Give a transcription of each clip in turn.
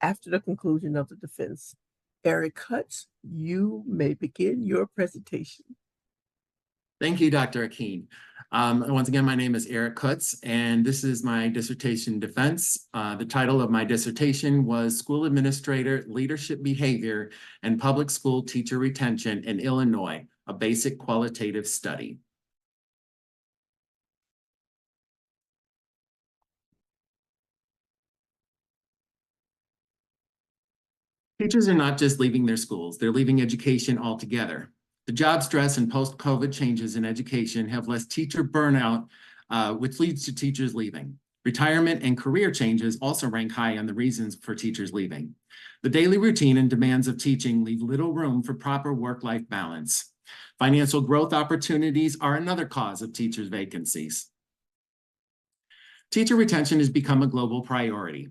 after the conclusion of the defense. Erik Kutz, you may begin your presentation. Thank you, Dr. Akeen. Once again, my name is Erik Kutz, and this is my dissertation defense. The title of my dissertation was School Administrator Leadership Behavior and Public School Teacher Retention in Illinois, a Basic Qualitative Study. Teachers are not just leaving their schools, they're leaving education altogether. The job stress and post-COVID changes in education have less teacher burnout, which leads to teachers leaving. Retirement and career changes also rank high on the reasons for teachers leaving. The daily routine and demands of teaching leave little room for proper work-life balance. Financial growth opportunities are another cause of teachers' vacancies. Teacher retention has become a global priority.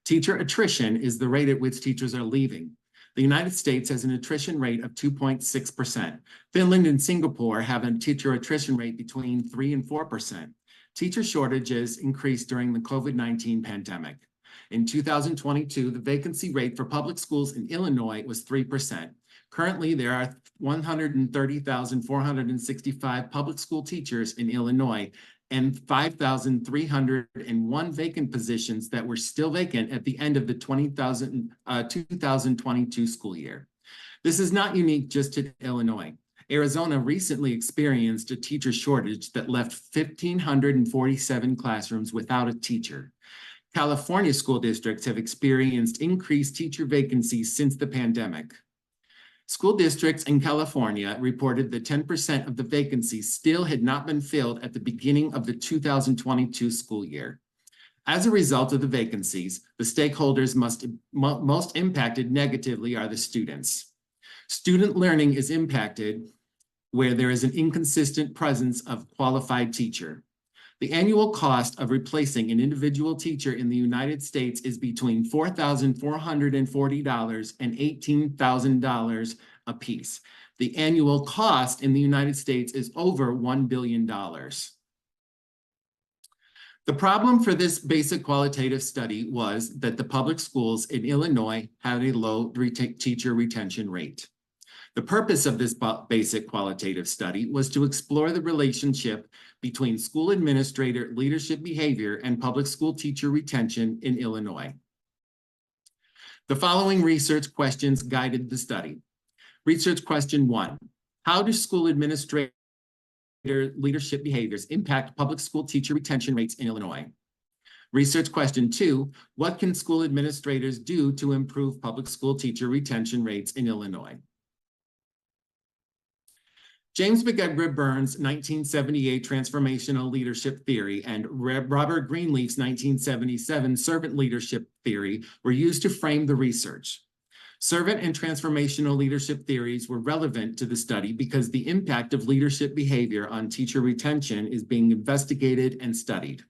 Teacher attrition is the rate at which teachers are leaving. The United States has an attrition rate of 2.6%. Finland and Singapore have a teacher attrition rate between 3 and 4%. Teacher shortages increased during the COVID-19 pandemic. In 2022, the vacancy rate for public schools in Illinois was 3%. Currently, there are 130,465 public school teachers in Illinois and 5,301 vacant positions that were still vacant at the end of the 2022 school year. This is not unique just to Illinois. Arizona recently experienced a teacher shortage that left 1,547 classrooms without a teacher. California school districts have experienced increased teacher vacancies since the pandemic. School districts in California reported that 10% of the vacancies still had not been filled at the beginning of the 2022 school year. As a result of the vacancies, the stakeholders most impacted negatively are the students. Student learning is impacted where there is an inconsistent presence of qualified teacher. The annual cost of replacing an individual teacher in the United States is between $4,440 and $18,000 apiece. The annual cost in the United States is over $1 billion. The problem for this basic qualitative study was that the public schools in Illinois had a low teacher retention rate. The purpose of this basic qualitative study was to explore the relationship between school administrator leadership behavior and public school teacher retention in Illinois. The following research questions guided the study. Research question 1, how do school administrator leadership behaviors impact public school teacher retention rates in Illinois? Research question 2, what can school administrators do to improve public school teacher retention rates in Illinois? James McEdgar Burns' 1978 Transformational Leadership Theory and Robert Greenleaf's 1977 Servant Leadership Theory were used to frame the research. Servant and transformational leadership theories were relevant to the study because the impact of leadership behavior on teacher retention is being investigated and studied.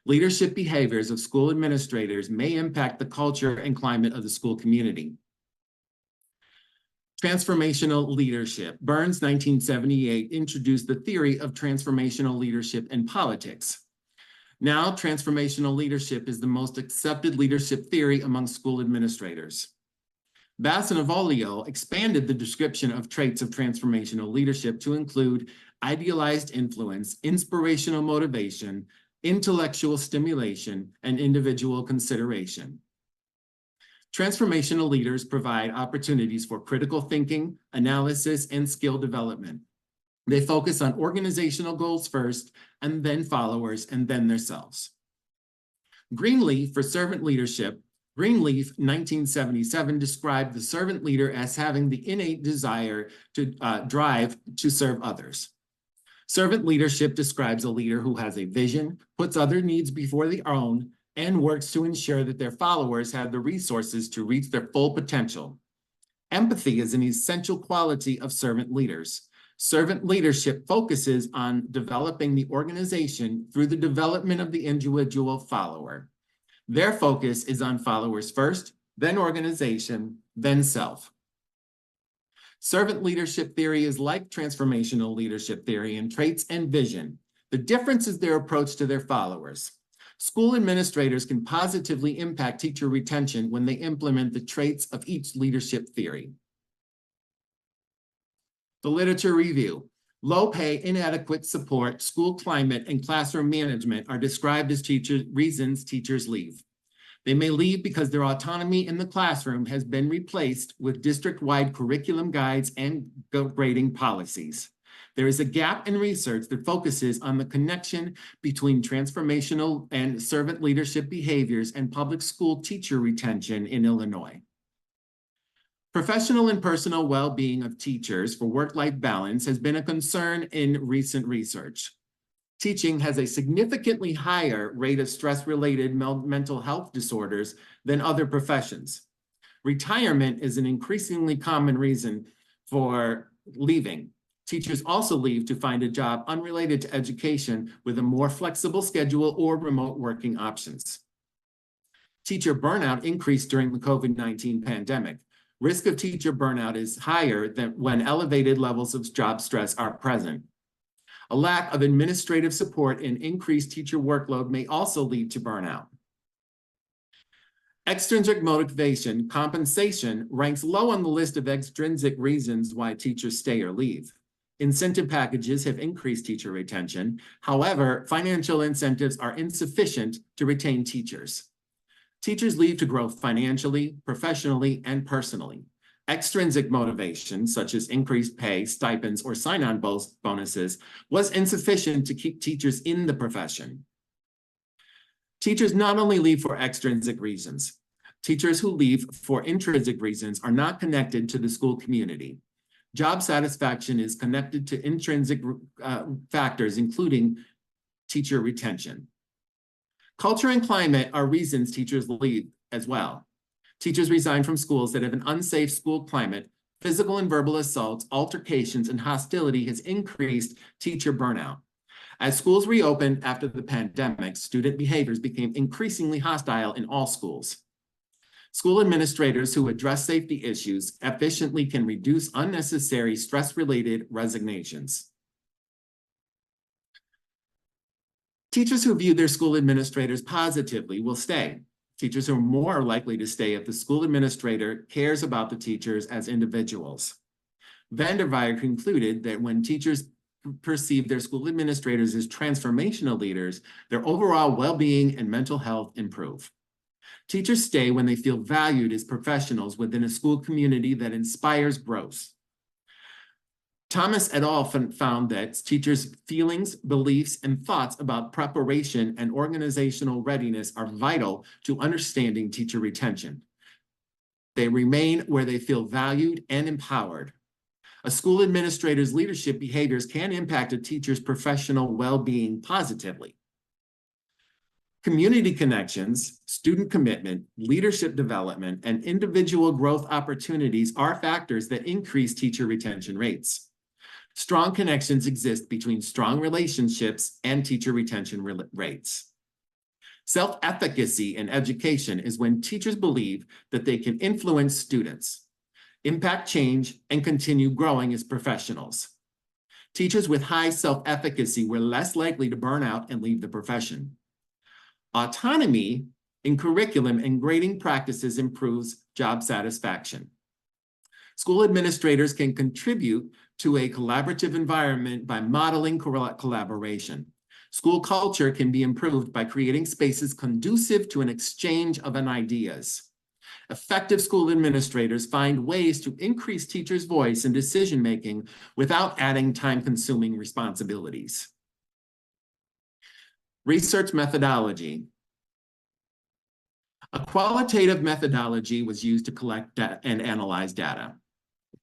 Leadership behaviors of school administrators may impact the culture and climate of the school community. Transformational leadership. Burns, 1978, introduced the theory of transformational leadership in politics. Now, transformational leadership is the most accepted leadership theory among school administrators. Bass and Avolio expanded the description of traits of transformational leadership to include idealized influence, inspirational motivation, intellectual stimulation, and individual consideration. Transformational leaders provide opportunities for critical thinking, analysis, and skill development. They focus on organizational goals first, and then followers, and then themselves. Greenleaf for servant leadership. Greenleaf, 1977, described the servant leader as having the innate desire to drive to serve others. Servant leadership describes a leader who has a vision, puts other needs before their own, and works to ensure that their followers have the resources to reach their full potential. Empathy is an essential quality of servant leaders. Servant leadership focuses on developing the organization through the development of the individual follower. Their focus is on followers first, then organization, then self. Servant leadership theory is like transformational leadership theory in traits and vision. The difference is their approach to their followers. School administrators can positively impact teacher retention when they implement the traits of each leadership theory. The literature review. Low pay, inadequate support, school climate, and classroom management are described as reasons teachers leave. They may leave because their autonomy in the classroom has been replaced with district-wide curriculum guides and grading policies. There is a gap in research that focuses on the connection between transformational and servant leadership behaviors and public school teacher retention in Illinois. Professional and personal well-being of teachers for work-life balance has been a concern in recent research. Teaching has a significantly higher rate of stress-related mental health disorders than other professions. Retirement is an increasingly common reason for leaving. Teachers also leave to find a job unrelated to education with a more flexible schedule or remote working options. Teacher burnout increased during the COVID-19 pandemic. Risk of teacher burnout is higher than when elevated levels of job stress are present. A lack of administrative support and increased teacher workload may also lead to burnout. Extrinsic motivation, compensation, ranks low on the list of extrinsic reasons why teachers stay or leave. Incentive packages have increased teacher retention. However, financial incentives are insufficient to retain teachers. Teachers leave to grow financially, professionally, and personally. Extrinsic motivation, such as increased pay, stipends, or sign-on bonuses, was insufficient to keep teachers in the profession. Teachers not only leave for extrinsic reasons. Teachers who leave for intrinsic reasons are not connected to the school community. Job satisfaction is connected to intrinsic factors, including teacher retention. Culture and climate are reasons teachers leave as well. Teachers resign from schools that have an unsafe school climate. Physical and verbal assaults, altercations, and hostility has increased teacher burnout. As schools reopened after the pandemic, student behaviors became increasingly hostile in all schools. School administrators who address safety issues efficiently can reduce unnecessary stress-related resignations. Teachers who view their school administrators positively will stay. Teachers are more likely to stay if the school administrator cares about the teachers as individuals. Vanderveer concluded that when teachers perceive their school administrators as transformational leaders, their overall well-being and mental health improve. Teachers stay when they feel valued as professionals within a school community that inspires growth. Thomas et al. Found that teachers' feelings, beliefs, and thoughts about preparation and organizational readiness are vital to understanding teacher retention. They remain where they feel valued and empowered. A school administrator's leadership behaviors can impact a teacher's professional well-being positively. Community connections, student commitment, leadership development, and individual growth opportunities are factors that increase teacher retention rates. Strong connections exist between strong relationships and teacher retention rates. Self-efficacy in education is when teachers believe that they can influence students, impact change, and continue growing as professionals. Teachers with high self-efficacy were less likely to burn out and leave the profession. Autonomy in curriculum and grading practices improves job satisfaction. School administrators can contribute to a collaborative environment by modeling collaboration. School culture can be improved by creating spaces conducive to an exchange of ideas. Effective school administrators find ways to increase teachers' voice in decision-making without adding time-consuming responsibilities. Research methodology. A qualitative methodology was used to collect and analyze data.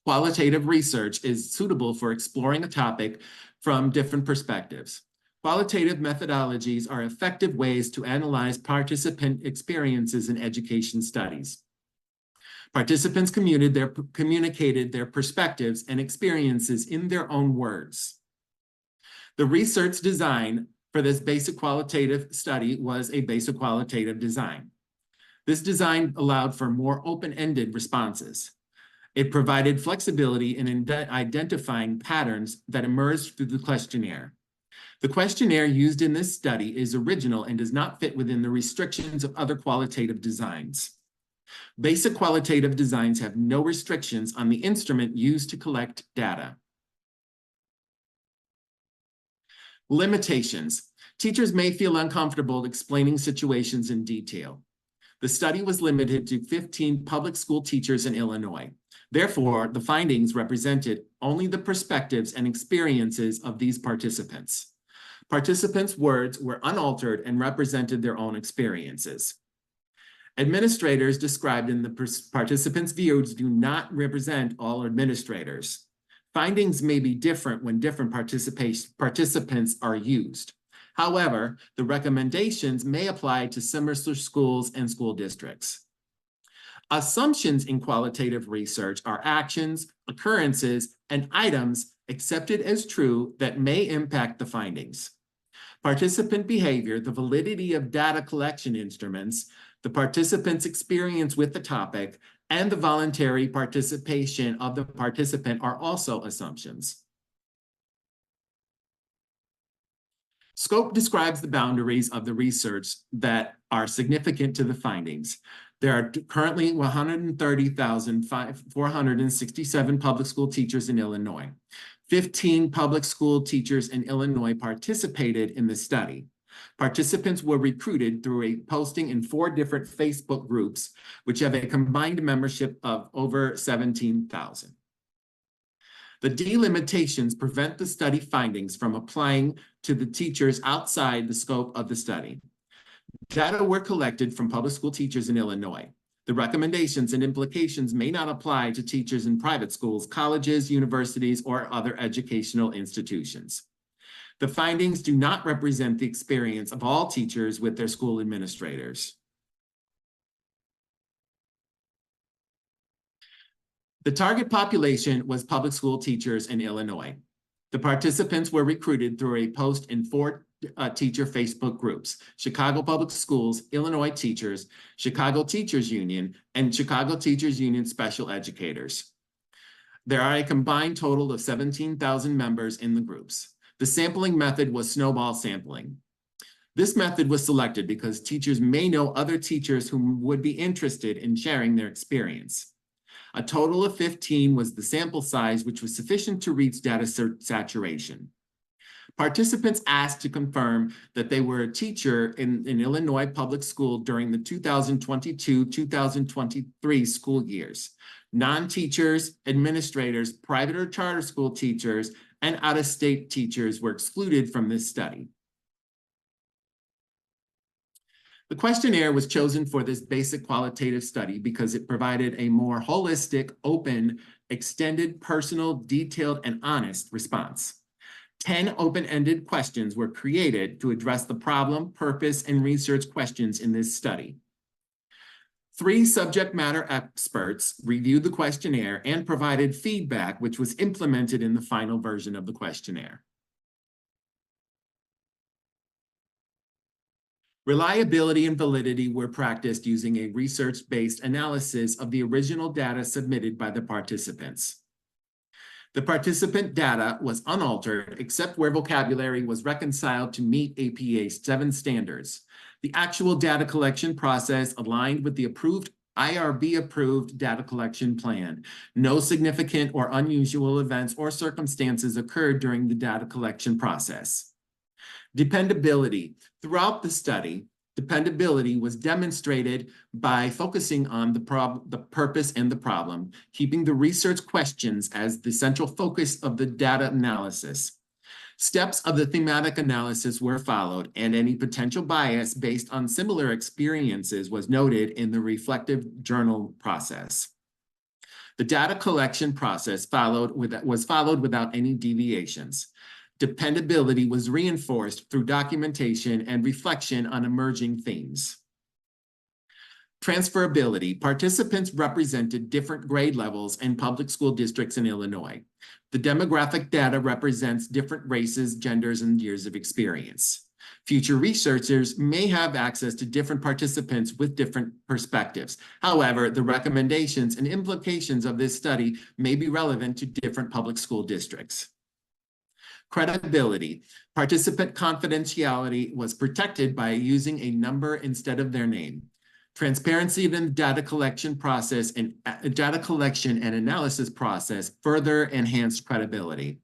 Qualitative research is suitable for exploring a topic from different perspectives. Qualitative methodologies are effective ways to analyze participant experiences in education studies. Participants communicated their perspectives and experiences in their own words. The research design for this basic qualitative study was a basic qualitative design. This design allowed for more open-ended responses. It provided flexibility in identifying patterns that emerged through the questionnaire. The questionnaire used in this study is original and does not fit within the restrictions of other qualitative designs. Basic qualitative designs have no restrictions on the instrument used to collect data. Limitations. Teachers may feel uncomfortable explaining situations in detail. The study was limited to 15 public school teachers in Illinois. Therefore, the findings represented only the perspectives and experiences of these participants. Participants' words were unaltered and represented their own experiences. Administrators described in the participants' views do not represent all administrators. Findings may be different when different participants are used. However, the recommendations may apply to similar schools and school districts. Assumptions in qualitative research are actions, occurrences, and items accepted as true that may impact the findings. Participant behavior, the validity of data collection instruments, the participant's experience with the topic, and the voluntary participation of the participant are also assumptions. Scope describes the boundaries of the research that are significant to the findings. There are currently 130,467 public school teachers in Illinois. 15 public school teachers in Illinois participated in the study. Participants were recruited through a posting in 4 different Facebook groups, which have a combined membership of over 17,000. The delimitations prevent the study findings from applying to the teachers outside the scope of the study. Data were collected from public school teachers in Illinois. The recommendations and implications may not apply to teachers in private schools, colleges, universities, or other educational institutions. The findings do not represent the experience of all teachers with their school administrators. The target population was public school teachers in Illinois. The participants were recruited through a post in 4 teacher Facebook groups: Chicago Public Schools, Illinois Teachers, Chicago Teachers Union, and Chicago Teachers Union Special Educators. There are a combined total of 17,000 members in the groups. The sampling method was snowball sampling. This method was selected because teachers may know other teachers who would be interested in sharing their experience. A total of 15 was the sample size, which was sufficient to reach data saturation. Participants asked to confirm that they were a teacher in Illinois public school during the 2022-2023 school years. Non-teachers, administrators, private or charter school teachers, and out-of-state teachers were excluded from this study. The questionnaire was chosen for this basic qualitative study because it provided a more holistic, open, extended, personal, detailed, and honest response. 10 open-ended questions were created to address the problem, purpose, and research questions in this study. 3 subject matter experts reviewed the questionnaire and provided feedback, which was implemented in the final version of the questionnaire. Reliability and validity were practiced using a research-based analysis of the original data submitted by the participants. The participant data was unaltered except where vocabulary was reconciled to meet APA 7 standards. The actual data collection process aligned with the IRB-approved data collection plan. No significant or unusual events or circumstances occurred during the data collection process. Dependability. Throughout the study, dependability was demonstrated by focusing on the purpose and the problem, keeping the research questions as the central focus of the data analysis. Steps of the thematic analysis were followed, and any potential bias based on similar experiences was noted in the reflective journal process. The data collection process was followed without any deviations. Dependability was reinforced through documentation and reflection on emerging themes. Transferability. Participants represented different grade levels in public school districts in Illinois. The demographic data represents different races, genders, and years of experience. Future researchers may have access to different participants with different perspectives. However, the recommendations and implications of this study may be relevant to different public school districts. Credibility. Participant confidentiality was protected by using a number instead of their name. Transparency in the data collection process and analysis process further enhanced credibility.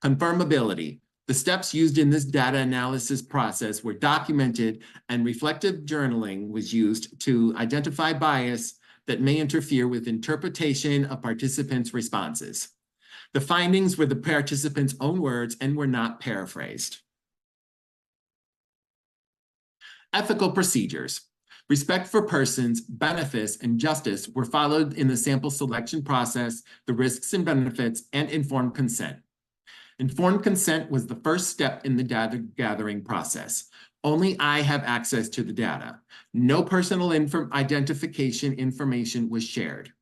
Confirmability. The steps used in this data analysis process were documented, and reflective journaling was used to identify bias that may interfere with interpretation of participants' responses. The findings were the participants' own words and were not paraphrased. Ethical procedures. Respect for persons, benefits, and justice were followed in the sample selection process, the risks and benefits, and informed consent. Informed consent was the first step in the data gathering process. Only I have access to the data. No personal identification information was shared.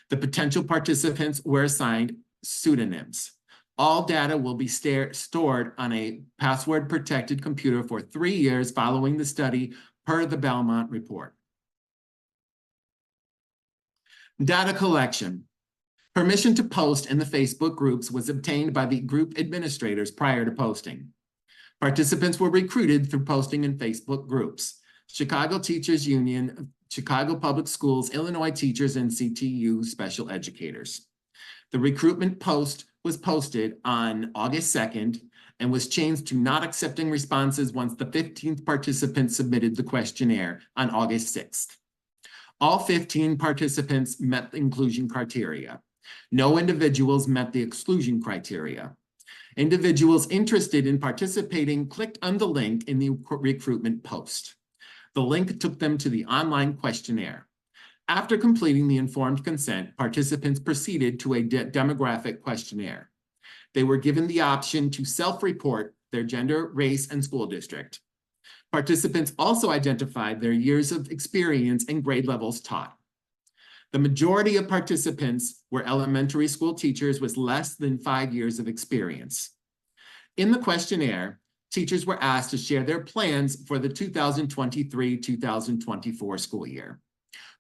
The potential participants were assigned pseudonyms. All data will be stored on a password-protected computer for 3 years following the study, per the Belmont report. Data collection. Permission to post in the Facebook groups was obtained by the group administrators prior to posting. Participants were recruited through posting in Facebook groups. Chicago Teachers Union, Chicago Public Schools, Illinois Teachers, and CTU Special Educators. The recruitment post was posted on August 2nd and was changed to not accepting responses once the 15th participant submitted the questionnaire on August 6th. All 15 participants met the inclusion criteria. No individuals met the exclusion criteria. Individuals interested in participating clicked on the link in the recruitment post. The link took them to the online questionnaire. After completing the informed consent, participants proceeded to a demographic questionnaire. They were given the option to self-report their gender, race, and school district. Participants also identified their years of experience and grade levels taught. The majority of participants were elementary school teachers with less than 5 years of experience. In the questionnaire, teachers were asked to share their plans for the 2023-2024 school year.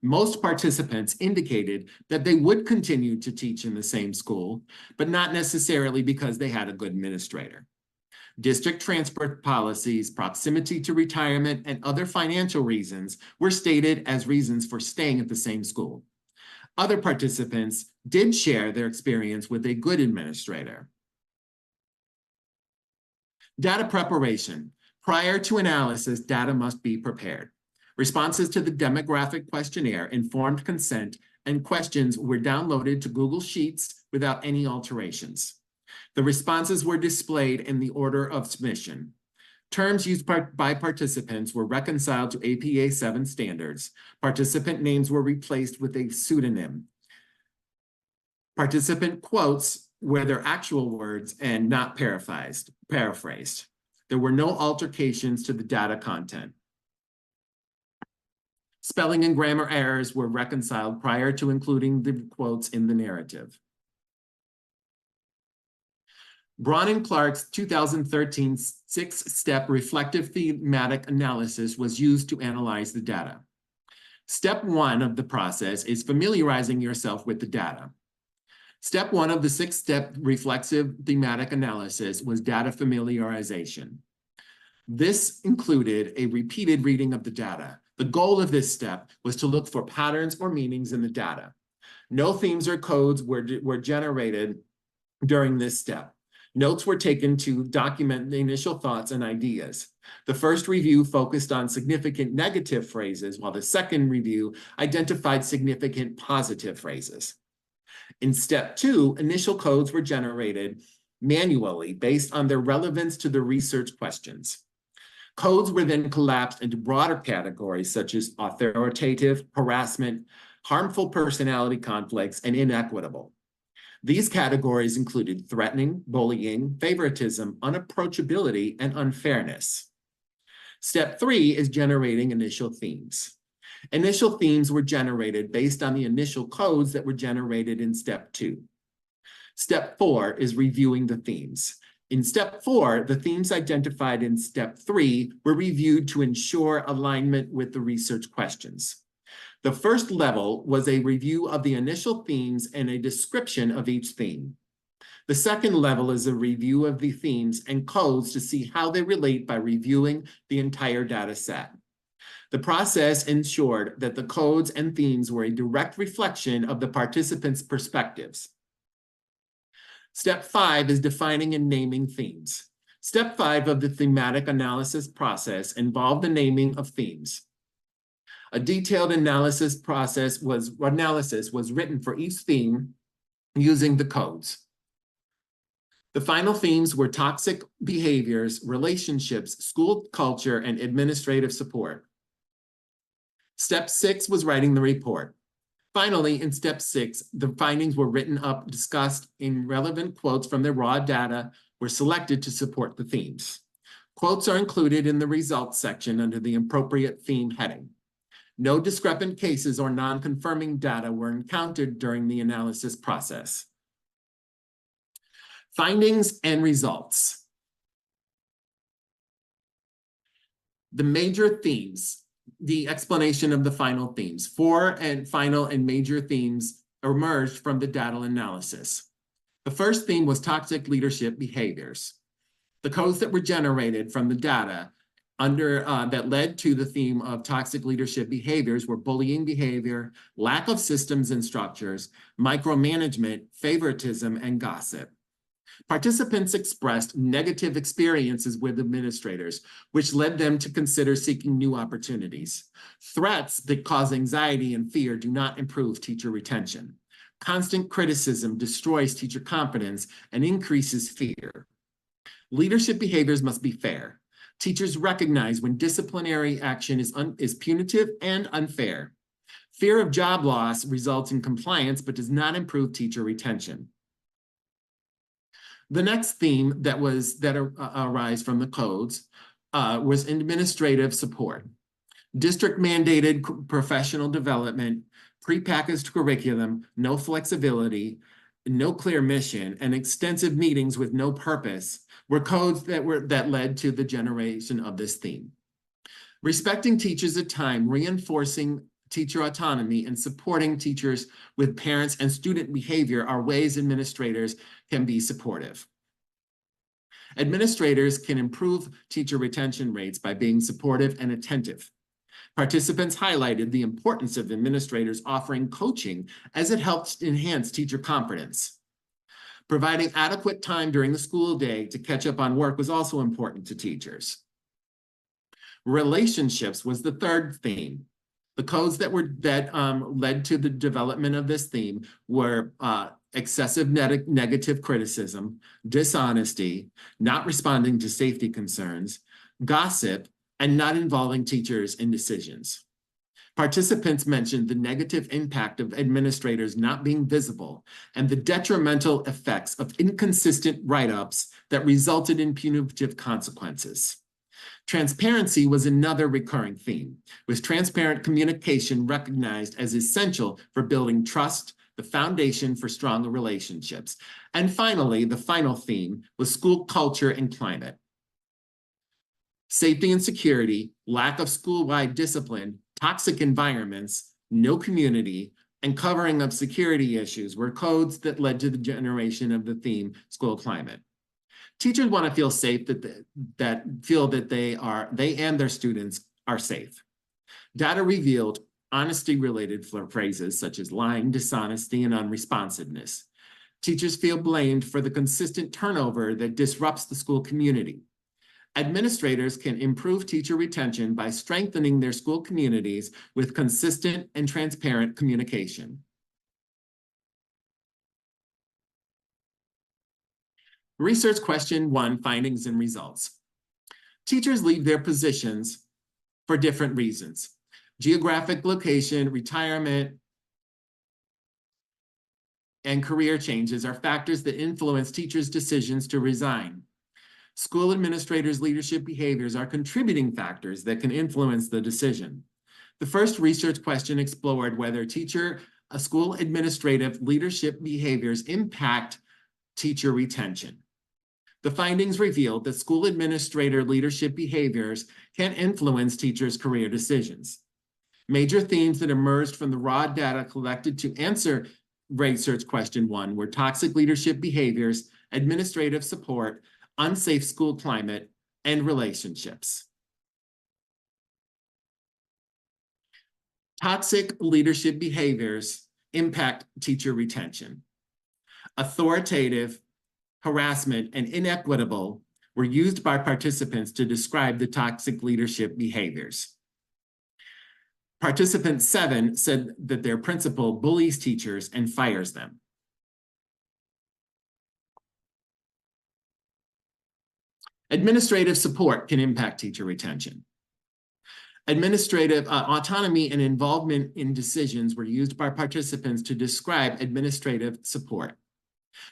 Most participants indicated that they would continue to teach in the same school, but not necessarily because they had a good administrator. District transfer policies, proximity to retirement, and other financial reasons were stated as reasons for staying at the same school. Other participants did share their experience with a good administrator. Data preparation. Prior to analysis, data must be prepared. Responses to the demographic questionnaire, informed consent, and questions were downloaded to Google Sheets without any alterations. The responses were displayed in the order of submission. Terms used by participants were reconciled to APA 7 standards. Participant names were replaced with a pseudonym. Participant quotes were their actual words and not paraphrased. There were no alterations to the data content. Spelling and grammar errors were reconciled prior to including the quotes in the narrative. Braun and Clarke's 2013 6-step reflective thematic analysis was used to analyze the data. Step 1 of the process is familiarizing yourself with the data. Step 1 of the 6-step reflexive thematic analysis was data familiarization. This included a repeated reading of the data. The goal of this step was to look for patterns or meanings in the data. No themes or codes were generated during this step. Notes were taken to document the initial thoughts and ideas. The first review focused on significant negative phrases, while the second review identified significant positive phrases. In step 2, initial codes were generated manually based on their relevance to the research questions. Codes were then collapsed into broader categories such as authoritative, harassment, harmful personality conflicts, and inequitable. These categories included threatening, bullying, favoritism, unapproachability, and unfairness. Step 3 is generating initial themes. Initial themes were generated based on the initial codes that were generated in step 2. Step 4 is reviewing the themes. In step 4, the themes identified in step 3 were reviewed to ensure alignment with the research questions. The first level was a review of the initial themes and a description of each theme. The second level is a review of the themes and codes to see how they relate by reviewing the entire data set. The process ensured that the codes and themes were a direct reflection of the participants' perspectives. Step 5 is defining and naming themes. Step 5 of the thematic analysis process involved the naming of themes. A detailed analysis was written for each theme using the codes. The final themes were toxic behaviors, relationships, school culture, and administrative support. Step 6 was writing the report. Finally, in step 6, the findings were written up, discussed, in relevant quotes from the raw data were selected to support the themes. Quotes are included in the results section under the appropriate theme heading. No discrepant cases or non-confirming data were encountered during the analysis process. Findings and results. The major themes, the explanation of the final themes. 4 and final and major themes emerged from the data analysis. The first theme was toxic leadership behaviors. The codes that were generated from the data that led to the theme of toxic leadership behaviors were bullying behavior, lack of systems and structures, micromanagement, favoritism, and gossip. Participants expressed negative experiences with administrators, which led them to consider seeking new opportunities. Threats that cause anxiety and fear do not improve teacher retention. Constant criticism destroys teacher confidence and increases fear. Leadership behaviors must be fair. Teachers recognize when disciplinary action is punitive and unfair. Fear of job loss results in compliance but does not improve teacher retention. The next theme that arise from the codes was administrative support. District mandated professional development, prepackaged curriculum, no flexibility, no clear mission, and extensive meetings with no purpose were codes that led to the generation of this theme. Respecting teachers at time, reinforcing teacher autonomy, and supporting teachers with parents and student behavior are ways administrators can be supportive. Administrators can improve teacher retention rates by being supportive and attentive. Participants highlighted the importance of administrators offering coaching as it helps enhance teacher confidence. Providing adequate time during the school day to catch up on work was also important to teachers. Relationships was the third theme. The codes that led to the development of this theme were excessive negative criticism, dishonesty, not responding to safety concerns, gossip, and not involving teachers in decisions. Participants mentioned the negative impact of administrators not being visible and the detrimental effects of inconsistent write-ups that resulted in punitive consequences. Transparency was another recurring theme, with transparent communication recognized as essential for building trust, the foundation for stronger relationships. And finally, the final theme was school culture and climate. Safety and security, lack of school-wide discipline, toxic environments, no community, and covering of security issues were codes that led to the generation of the theme school climate. Teachers want to feel safe, that they and their students are safe. Data revealed honesty-related phrases such as lying, dishonesty, and unresponsiveness. Teachers feel blamed for the consistent turnover that disrupts the school community. Administrators can improve teacher retention by strengthening their school communities with consistent and transparent communication. Research question 1, findings and results. Teachers leave their positions for different reasons. Geographic location, retirement, and career changes are factors that influence teachers' decisions to resign. School administrators' leadership behaviors are contributing factors that can influence the decision. The first research question explored whether school administrative leadership behaviors impact teacher retention. The findings revealed that school administrator leadership behaviors can influence teachers' career decisions. Major themes that emerged from the raw data collected to answer research question 1 were toxic leadership behaviors, administrative support, unsafe school climate, and relationships. Toxic leadership behaviors impact teacher retention. Authoritative, harassment, and inequitable were used by participants to describe the toxic leadership behaviors. Participant 7 said that their principal bullies teachers and fires them. Administrative support can impact teacher retention. Administrative autonomy and involvement in decisions were used by participants to describe administrative support.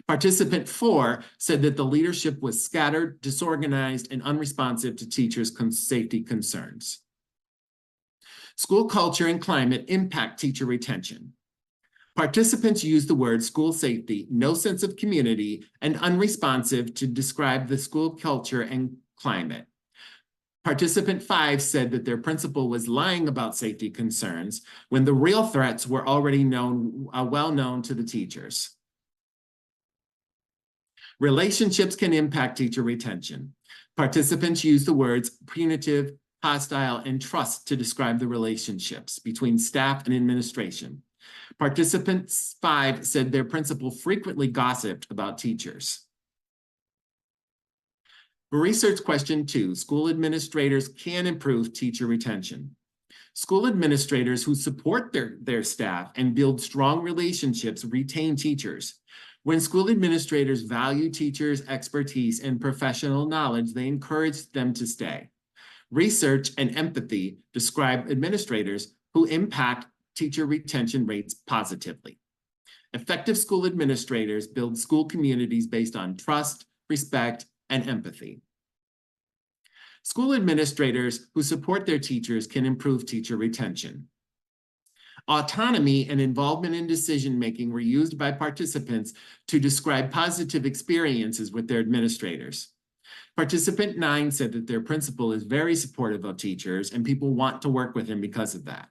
Participant 4 said that the leadership was scattered, disorganized, and unresponsive to teachers' safety concerns. School culture and climate impact teacher retention. Participants used the words school safety, no sense of community, and unresponsive to describe the school culture and climate. Participant 5 said that their principal was lying about safety concerns when the real threats were already well known to the teachers. Relationships can impact teacher retention. Participants used the words punitive, hostile, and trust to describe the relationships between staff and administration. Participant 5 said their principal frequently gossiped about teachers. Research question 2, school administrators can improve teacher retention. School administrators who support their staff and build strong relationships retain teachers. When school administrators value teachers' expertise and professional knowledge, they encourage them to stay. Research and empathy describe administrators who impact teacher retention rates positively. Effective school administrators build school communities based on trust, respect, and empathy. School administrators who support their teachers can improve teacher retention. Autonomy and involvement in decision-making were used by participants to describe positive experiences with their administrators. Participant 9 said that their principal is very supportive of teachers and people want to work with him because of that.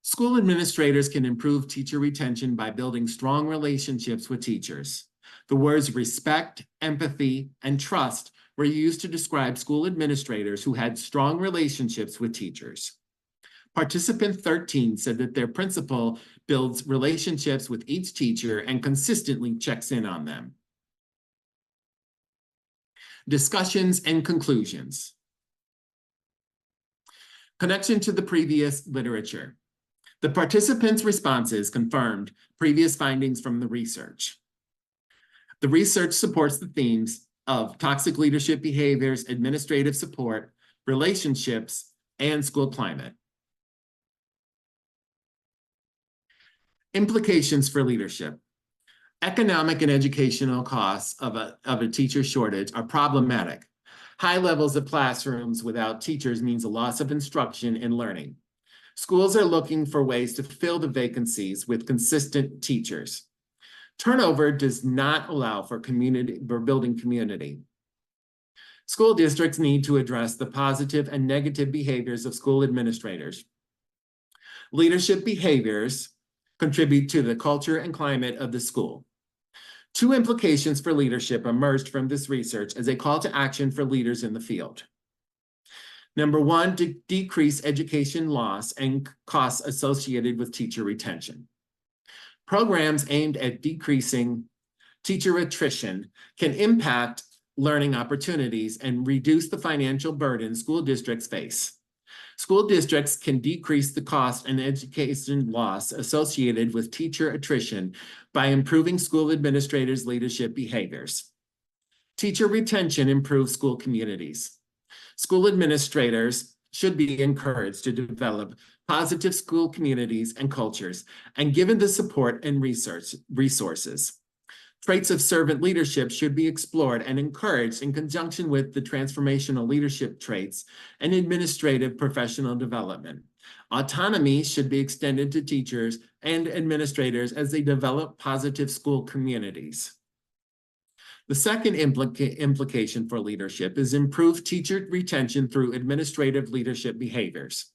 School administrators can improve teacher retention by building strong relationships with teachers. The words respect, empathy, and trust were used to describe school administrators who had strong relationships with teachers. Participant 13 said that their principal builds relationships with each teacher and consistently checks in on them. Discussions and conclusions. Connection to the previous literature. The participants' responses confirmed previous findings from the research. The research supports the themes of toxic leadership behaviors, administrative support, relationships, and school climate. Implications for leadership. Economic and educational costs of a teacher shortage are problematic. High levels of classrooms without teachers means a loss of instruction and learning. Schools are looking for ways to fill the vacancies with consistent teachers. Turnover does not allow for building community. School districts need to address the positive and negative behaviors of school administrators. Leadership behaviors contribute to the culture and climate of the school. 2 implications for leadership emerged from this research as a call to action for leaders in the field. Number 1, to decrease education loss and costs associated with teacher retention. Programs aimed at decreasing teacher attrition can impact learning opportunities and reduce the financial burden school districts face. School districts can decrease the cost and education loss associated with teacher attrition by improving school administrators' leadership behaviors. Teacher retention improves school communities. School administrators should be encouraged to develop positive school communities and cultures, and given the support and resources. Traits of servant leadership should be explored and encouraged in conjunction with the transformational leadership traits and administrative professional development. Autonomy should be extended to teachers and administrators as they develop positive school communities. The second implication for leadership is improved teacher retention through administrative leadership behaviors.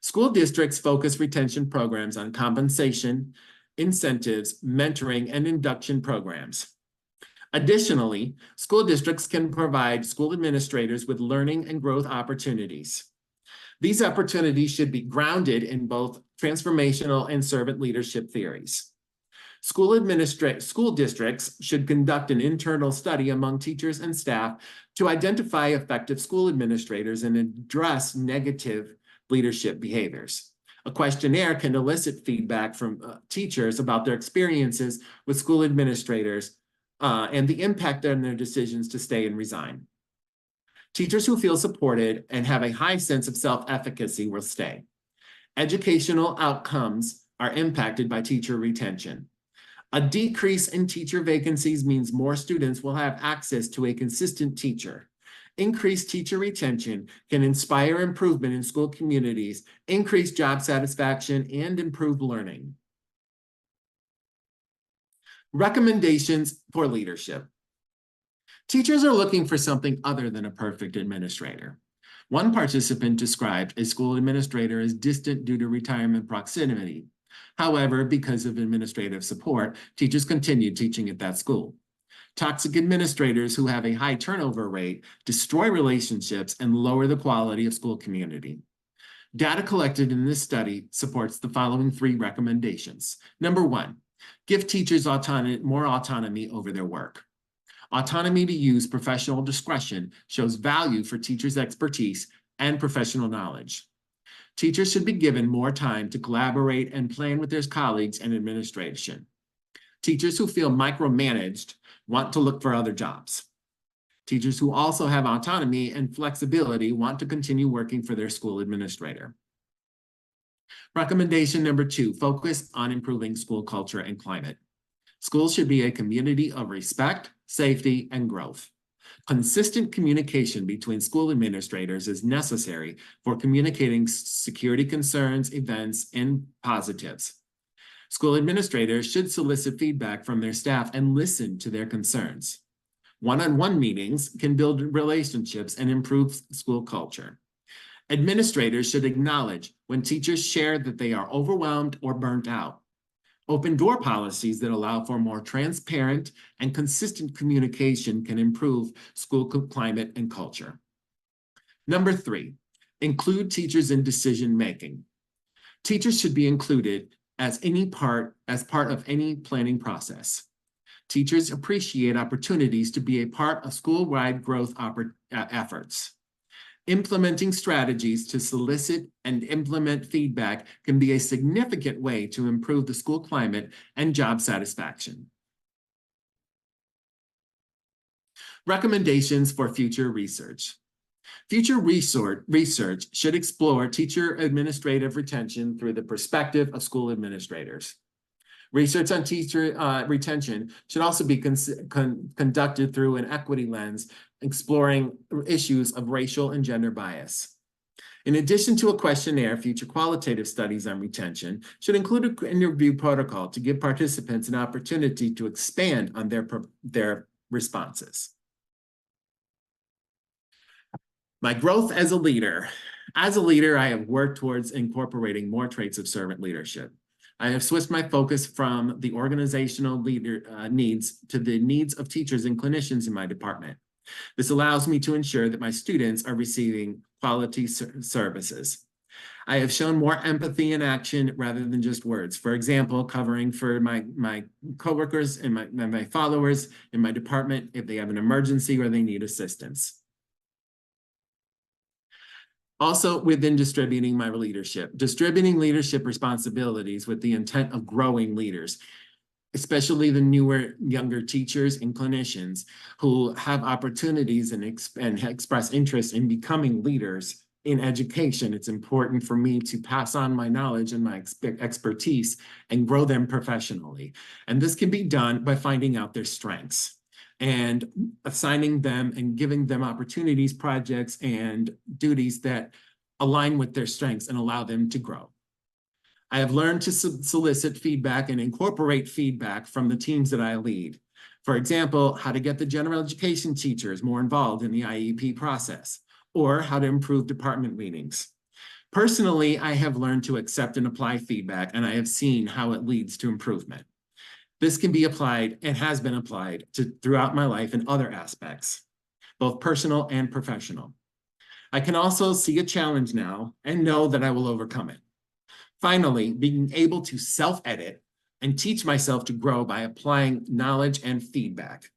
School districts focus retention programs on compensation, incentives, mentoring, and induction programs. Additionally, school districts can provide school administrators with learning and growth opportunities. These opportunities should be grounded in both transformational and servant leadership theories. School districts should conduct an internal study among teachers and staff to identify effective school administrators and address negative leadership behaviors. A questionnaire can elicit feedback from teachers about their experiences with school administrators and the impact on their decisions to stay and resign. Teachers who feel supported and have a high sense of self-efficacy will stay. Educational outcomes are impacted by teacher retention. A decrease in teacher vacancies means more students will have access to a consistent teacher. Increased teacher retention can inspire improvement in school communities, increase job satisfaction, and improve learning. Recommendations for leadership. Teachers are looking for something other than a perfect administrator. One participant described a school administrator as distant due to retirement proximity. However, because of administrative support, teachers continued teaching at that school. Toxic administrators who have a high turnover rate destroy relationships and lower the quality of school community. Data collected in this study supports the following 3 recommendations. Number 1, give teachers more autonomy over their work. Autonomy to use professional discretion shows value for teachers' expertise and professional knowledge. Teachers should be given more time to collaborate and plan with their colleagues and administration. Teachers who feel micromanaged want to look for other jobs. Teachers who also have autonomy and flexibility want to continue working for their school administrator. Recommendation number 2, focus on improving school culture and climate. Schools should be a community of respect, safety, and growth. Consistent communication between school administrators is necessary for communicating security concerns, events, and positives. School administrators should solicit feedback from their staff and listen to their concerns. One-on-one meetings can build relationships and improve school culture. Administrators should acknowledge when teachers share that they are overwhelmed or burnt out. Open door policies that allow for more transparent and consistent communication can improve school climate and culture. Number 3, include teachers in decision-making. Teachers should be included as part of any planning process. Teachers appreciate opportunities to be a part of school-wide growth efforts. Implementing strategies to solicit and implement feedback can be a significant way to improve the school climate and job satisfaction. Recommendations for future research. Future research should explore teacher administrative retention through the perspective of school administrators. Research on teacher retention should also be conducted through an equity lens, exploring issues of racial and gender bias. In addition to a questionnaire, future qualitative studies on retention should include an interview protocol to give participants an opportunity to expand on their responses. My growth as a leader. As a leader, I have worked towards incorporating more traits of servant leadership. I have switched my focus from the organizational needs to the needs of teachers and clinicians in my department. This allows me to ensure that my students are receiving quality services. I have shown more empathy in action rather than just words. For example, covering for my coworkers and my followers in my department if they have an emergency or they need assistance. Also, within distributing my leadership, distributing leadership responsibilities with the intent of growing leaders, especially the newer, younger teachers and clinicians who have opportunities and express interest in becoming leaders in education. It's important for me to pass on my knowledge and my expertise and grow them professionally. And this can be done by finding out their strengths and assigning them and giving them opportunities, projects, and duties that align with their strengths and allow them to grow. I have learned to solicit feedback and incorporate feedback from the teams that I lead. For example, how to get the general education teachers more involved in the IEP process, or how to improve department meetings. Personally, I have learned to accept and apply feedback, and I have seen how it leads to improvement. This can be applied and has been applied to throughout my life in other aspects, both personal and professional. I can also see a challenge now and know that I will overcome it. Finally, being able to self-edit and teach myself to grow by applying knowledge and feedback.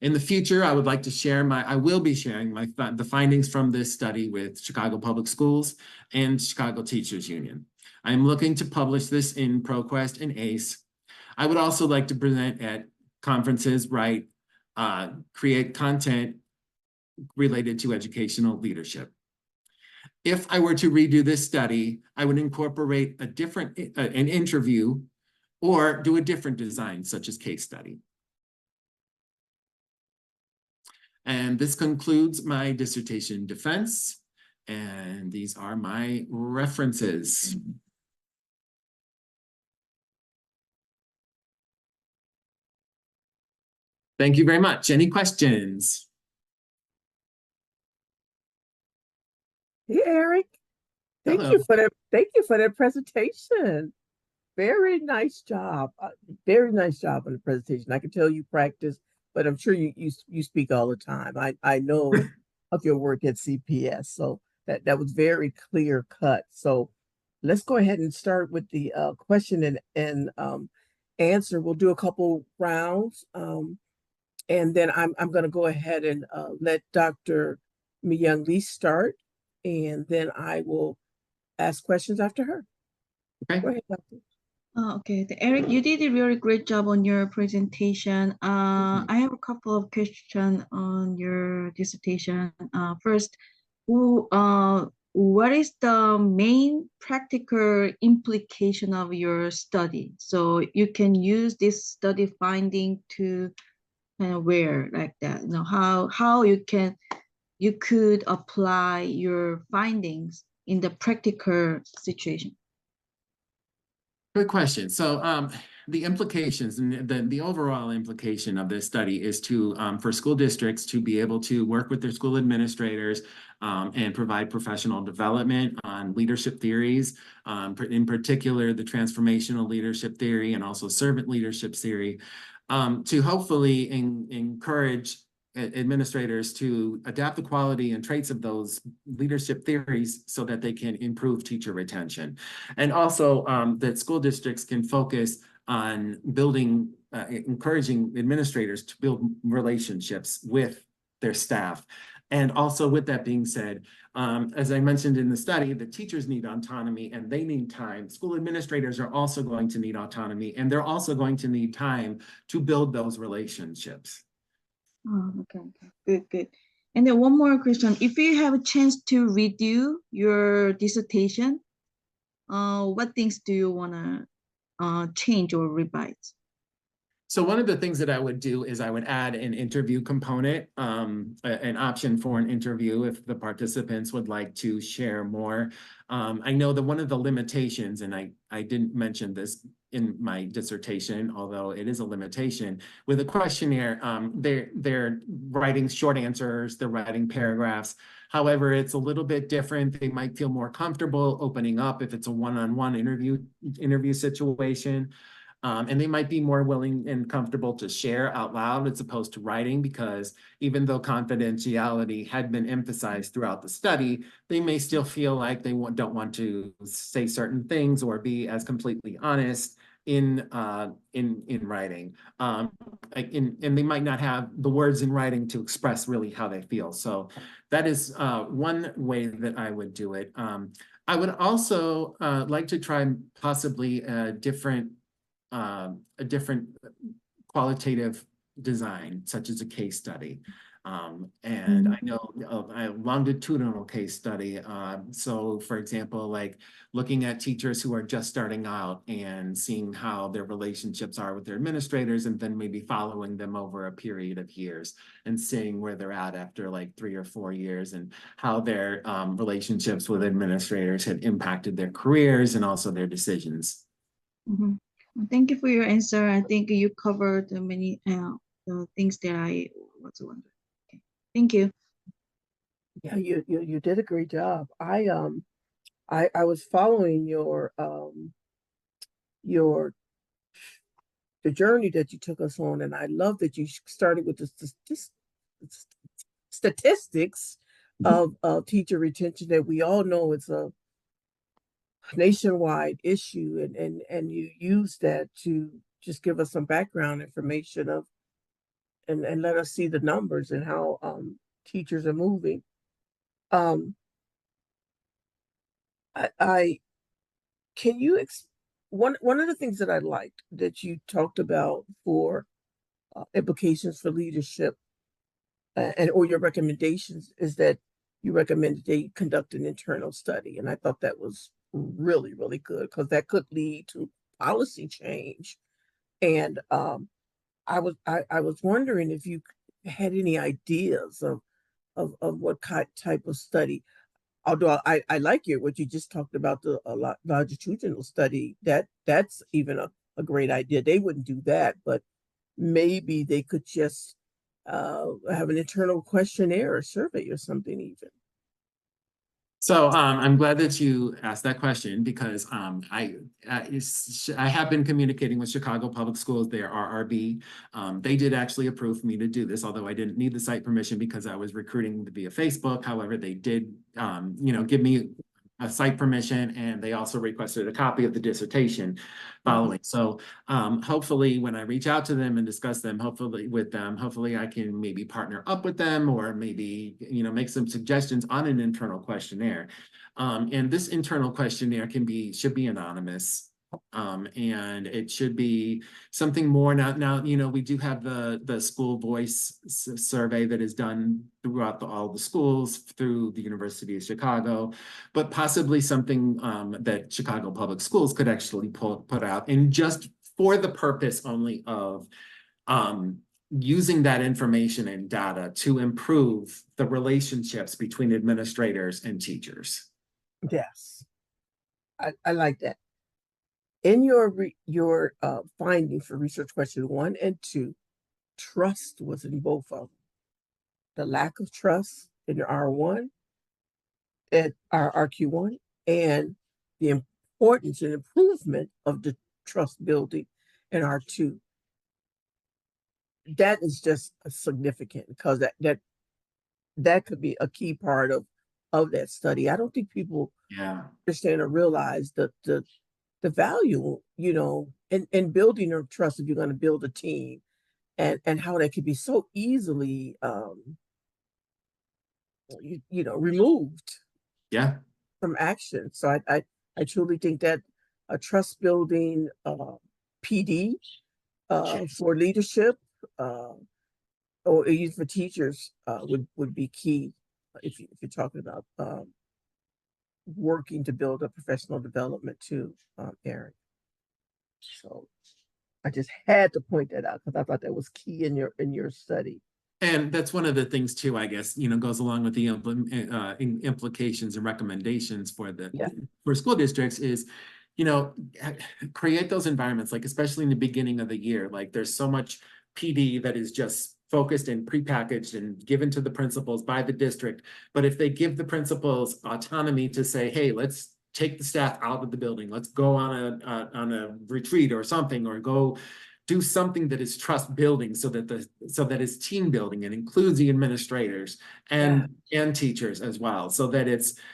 In the future, I would like to share I will be sharing the findings from this study with Chicago Public Schools and Chicago Teachers Union. I'm looking to publish this in ProQuest and ACE. I would also like to present at conferences, create content related to educational leadership. If I were to redo this study, I would incorporate an interview or do a different design, such as case study. And this concludes my dissertation defense. And these are my references. Thank you very much. Any questions? Hey, Erik. Thank Hello. you for that presentation. Very nice job. Very nice job on the presentation. I can tell you practice, but I'm sure you speak all the time. I know of your work at CPS, so that was very clear cut. So let's go ahead and start with the question and answer. We'll do a couple rounds, and then I'm going to go ahead and let Dr. Myung Lee start, and then I will ask questions after her. Okay. Go ahead, Doctor. Okay, Erik, you did a really great job on your presentation. I have a couple of questions on your dissertation. First, what is the main practical implication of your study? So you can use this study finding to kind of where like that, you know, how you could apply your findings in the practical situation. Good question. So the implications and the overall implication of this study is to for school districts to be able to work with their school administrators and provide professional development on leadership theories, in particular the transformational leadership theory and also servant leadership theory, to hopefully encourage administrators to adapt the quality and traits of those leadership theories so that they can improve teacher retention. And also that school districts can focus on building, encouraging administrators to build relationships with their staff. And also with that being said, as I mentioned in the study, the teachers need autonomy and they need time. School administrators are also going to need autonomy and they're also going to need time to build those relationships. Oh, okay, good. And then one more question. If you have a chance to redo your dissertation, what things do you want to change or revise? So one of the things that I would do is I would add an interview component, an option for an interview if the participants would like to share more. I know that one of the limitations, and I didn't mention this in my dissertation, although it is a limitation, with a questionnaire, they're writing short answers, they're writing paragraphs. However, it's a little bit different. They might feel more comfortable opening up if it's a one-on-one interview situation. And they might be more willing and comfortable to share out loud as opposed to writing, because even though confidentiality had been emphasized throughout the study, they may still feel like they don't want to say certain things or be as completely honest in writing. And they might not have the words in writing to express really how they feel. So that is one way that I would do it. I would also like to try possibly a different qualitative design, such as a case study. And I know a longitudinal case study. So for example, like looking at teachers who are just starting out and seeing how their relationships are with their administrators, and then maybe following them over a period of years and seeing where they're at after like 3 or 4 years, and how their relationships with administrators had impacted their careers and also their decisions. Mm-hmm. Thank you for your answer. I think you covered many things that I was wondering. Okay. Thank you. Yeah, you did a great job. I was following your the journey that you took us on, and I love that you started with the statistics of teacher retention that we all know is a nationwide issue, and you use that to just give us some background information of and let us see the numbers and how teachers are moving. Um, I can you one of the things that I liked that you talked about for implications for leadership and or your recommendations is that you recommended they conduct an internal study, and I thought that was really good because that could lead to policy change. And I was wondering if you had any ideas of what type of study. Although I like you what you just talked about the longitudinal study, that's even a great idea. They wouldn't do that, but maybe they could just have an internal questionnaire or survey or something even. So I'm glad that you asked that question because I have been communicating with Chicago Public Schools, their RRB. They did actually approve me to do this, although I didn't need the site permission because I was recruiting via Facebook. However, they did, give me a site permission, and they also requested a copy of the dissertation following. So hopefully when I reach out to them and discuss them, hopefully I can maybe partner up with them or maybe, make some suggestions on an internal questionnaire. And this internal questionnaire should be anonymous. And it should be something more now, we do have the school voice survey that is done throughout all the schools through the University of Chicago, but possibly something that Chicago Public Schools could actually put out, and just for the purpose only of using that information and data to improve the relationships between administrators and teachers. Yes, I like that. In your finding for research question 1 and 2, trust was in both of them. The lack of trust in your R1 and RQ1, and the importance and improvement of the trust building in R2. That is just significant because that could be a key part of that study. I don't think people understand or realize the value, in building your trust if you're going to build a team, and how that could be so easily removed from action. So I truly think that a trust building PD for leadership or even for teachers would be key if you're talking about working to build a professional development too, Erik. So I just had to point that out because I thought that was key in your study. And that's one of the things too, I guess, goes along with the implications and recommendations for school districts is, create those environments, like especially in the beginning of the year, like there's so much PD that is just focused and prepackaged and given to the principals by the district. But if they give the principals autonomy to say, hey, let's take the staff out of the building, let's go on a retreat or something, or go do something that is trust building so that is team building and includes the administrators and teachers as well, so that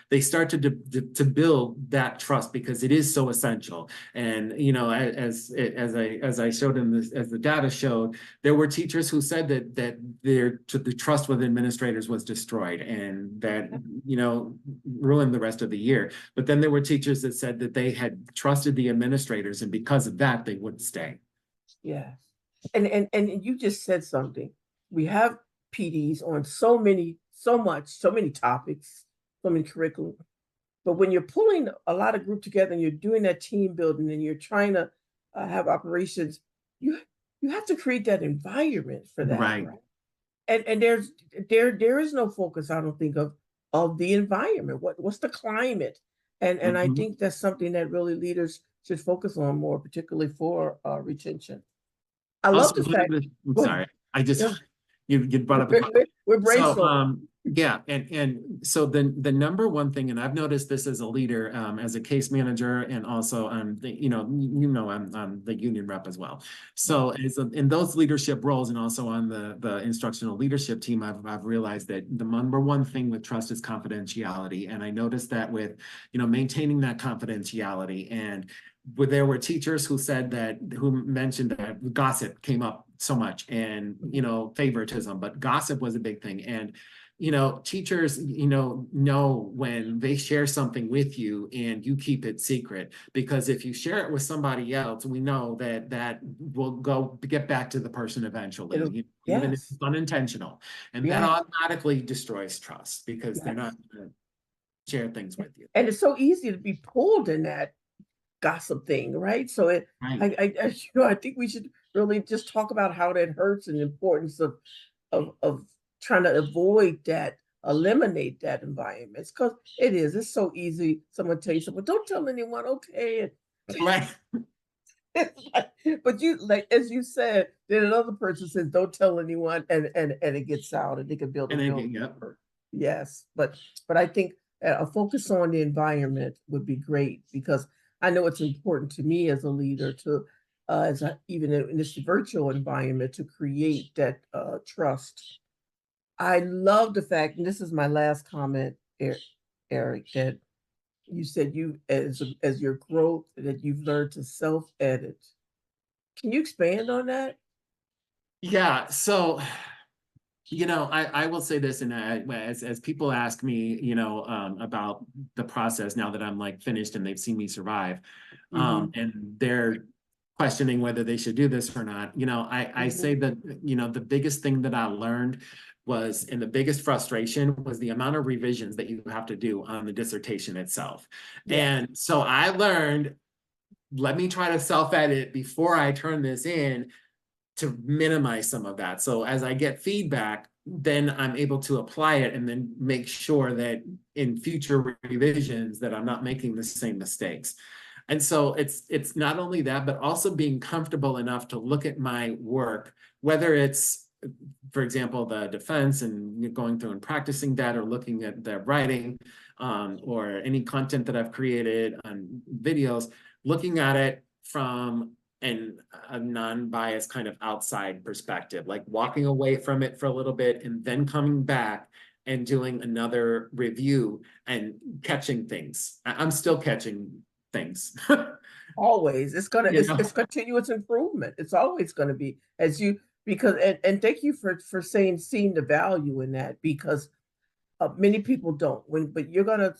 they start to build that trust, because it is so essential. And as I showed as the data showed, there were teachers who said that the trust with administrators was destroyed, and that ruined the rest of the year. But then there were teachers that said that they had trusted the administrators, and because of that they wouldn't stay. Yes. And you just said something. We have PDs on so many topics, so many curriculum. But when you're pulling a lot of group together and you're doing that team building and you're trying to have operations, you have to create that environment for that. Right. And there is no focus, I don't think, of the environment. What's the climate? And I think that's something that really leaders should focus on more, particularly for retention. I love the fact. I'm sorry. I just you brought up. We're brainstorming. Yeah, and so the number one thing, and I've noticed this as a leader, as a case manager, and also I'm I'm the union rep as well. So in those leadership roles, and also on the instructional leadership team, I've realized that the number one thing with trust is confidentiality, and I noticed that with maintaining that confidentiality. And there were teachers who mentioned that gossip came up so much, and favoritism, but gossip was a big thing. And teachers, know when they share something with you and you keep it secret, because if you share it with somebody else, we know that will go get back to the person eventually, even if Yes, it's unintentional. And that automatically destroys trust, because they're not going to share things with you. and it's so easy to be pulled in that gossip thing, right? So Right. I think we should really just talk about how that hurts and the importance of trying to avoid that, eliminate that environment. Because it's so easy. Someone tell you something, don't tell anyone, okay? Right. But as you said, then another person says, don't tell anyone, and it gets out, and they can build a building. Yes, but I think a focus on the environment would be great, because I know it's important to me as a leader to, even in this virtual environment, to create that trust. I love the fact, and this is my last comment, Erik, that you said as your growth, that you've learned to self-edit. Can you expand on that? Yeah. So, I will say this, and as people ask me, about the process now that I'm like finished and they've seen me survive, and they're questioning whether they should do this or not. I say that, the biggest thing that I learned was, and the biggest frustration was, the amount of revisions that you have to do on the dissertation itself. And so I learned, let me try to self-edit before I turn this in, to minimize some of that. So as I get feedback, then I'm able to apply it, and then make sure that in future revisions that I'm not making the same mistakes. And so it's not only that, but also being comfortable enough to look at my work, whether it's, for example, the defense, and going through and practicing that, or looking at the writing, or any content that I've created on videos, looking at it from a non-biased kind of outside perspective, like walking away from it for a little bit and then coming back and doing another review and catching things. I'm still catching things. Always. It's continuous improvement. It's always going to be, because, and thank you for seeing the value in that, because many people don't. But you're going to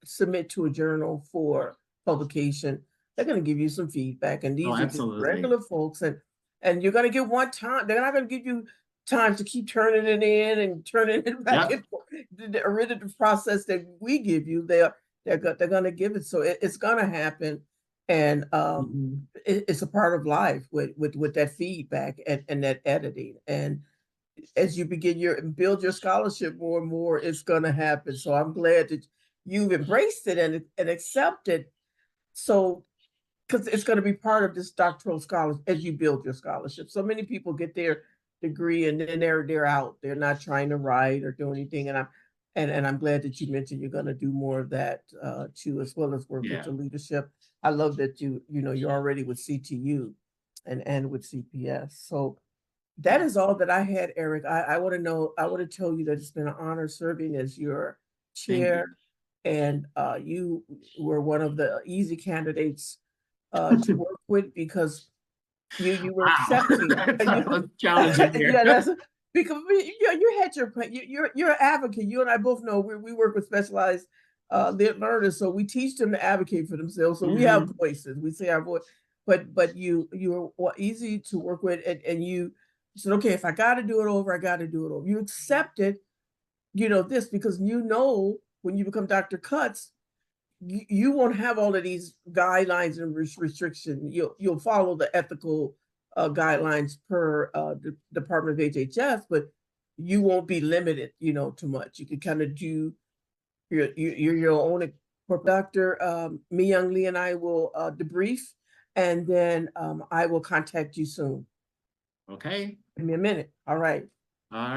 submit to a journal for publication, they're going to give you some feedback, and these are just regular folks, and you're going to get one time. They're not going to give you time to keep turning it in and turning it back and forth. The iterative process that we give you, they're going to give it. So it's going to happen, and it's a part of life with that feedback and that editing. And as you build your scholarship more and more, it's going to happen. So I'm glad that you've embraced it and accepted. So, because it's going to be part of this doctoral scholarship as you build your scholarship. So many people get their degree and then they're out. They're not trying to write or do anything. And I'm glad that you mentioned you're going to do more of that too, as well as work with the leadership. I love that you're already with CTU and with CPS. So that is all that I had, Erik. I want to tell you that it's been an honor serving as your chair, and you were one of the easy candidates to work with, because you were accepting. That was challenging here. Yeah, that's because you had you're an advocate. You and I both know we work with specialized learners, so we teach them to advocate for themselves. So we have voices. We say our voice, but you were easy to work with, and you said, okay, if I got to do it over, I got to do it over. You accepted, this, because when you become Dr. Kutz, you won't have all of these guidelines and restrictions. You'll follow the ethical guidelines per the Department of HHS, but you won't be limited, too much. You can kind of do your own. Dr. Myung Lee and I will debrief, and then I will contact you soon. Okay. Give me a minute. All right.